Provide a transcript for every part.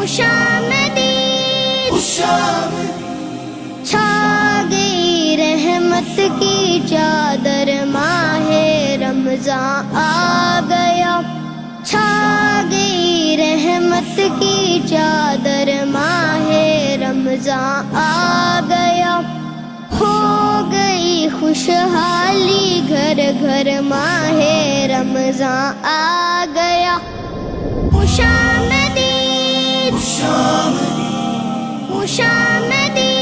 خوشامدی چھا گئی رحمت کی چادر، ماہ رمضان آ گیا، چھا گئی رحمت کی چادر، ماہ رمضان آ گیا، ہو گئی خوشحالی گھر گھر، ماہ رمضان آ گیا۔ خوشامدی خوشامدی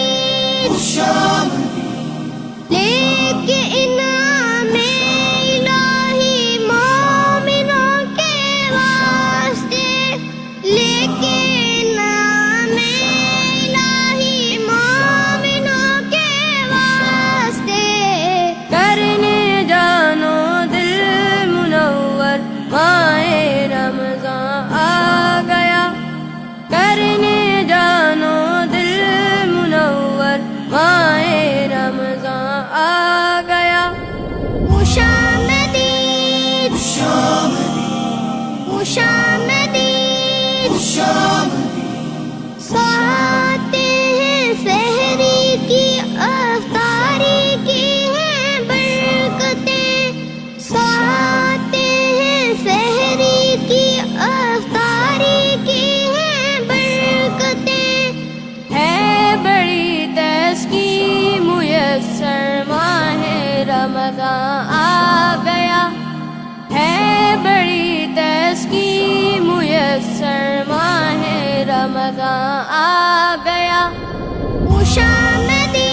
لے کے انعام الہی مومنوں کے واسطے، لے کے انعام الہی مومنوں کے واسطے، کرنے جانو دل منور ماہ رمضان آ گیا، کرنے جانو دل منور ماہ رمضان آ گیا۔ خوشامدی خوشامدی ساعتیں ہیں سحری کی، افطاری کی ہیں برکتیں، ساعتیں ہیں سحری کی، افطاری کی ہیں برکتیں، ہے بڑی تسکی میسر ماہ رمضان آ گیا، ہے بڑی تسکی میسر ماہ رمضان آ گیا۔ خوشامدی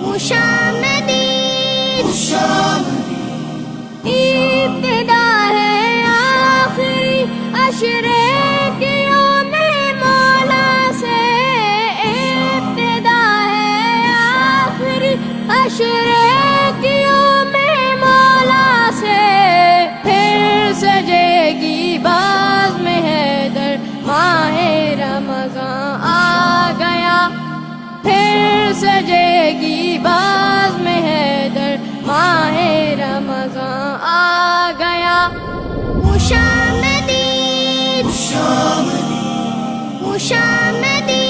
خوشامدی ابتدا ہے آخری عشرے کی یوم مولا سے، ابتدا ہے آخری عشرے کی یوم مولا سے، پھر سجے گی باز میں حیدر ماہ رمضان آ گیا، پھر سجے گی باز میں حیدر ماہ رمضان آ گیا۔ خوشامدی خوشامدی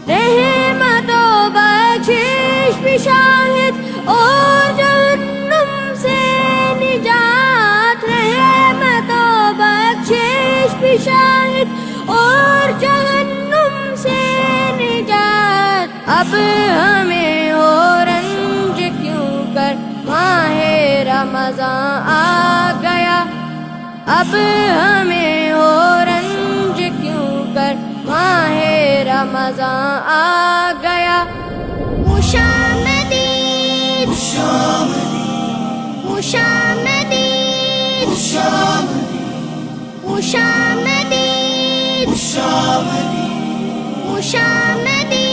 رحمت و بخشش بھی شاہد اور جہنم سے نجات، رحمت و بخشش بھی شاہد اور جہنم سے نجات، اب ہمیں ہو رنج کیوں کر ماہ رمضان آ گیا، اب ہمیں ہو رنج کیوں کر ماہ رمضان آ گیا۔ خوشامدی خوشامدی خوشامدی خوشامدی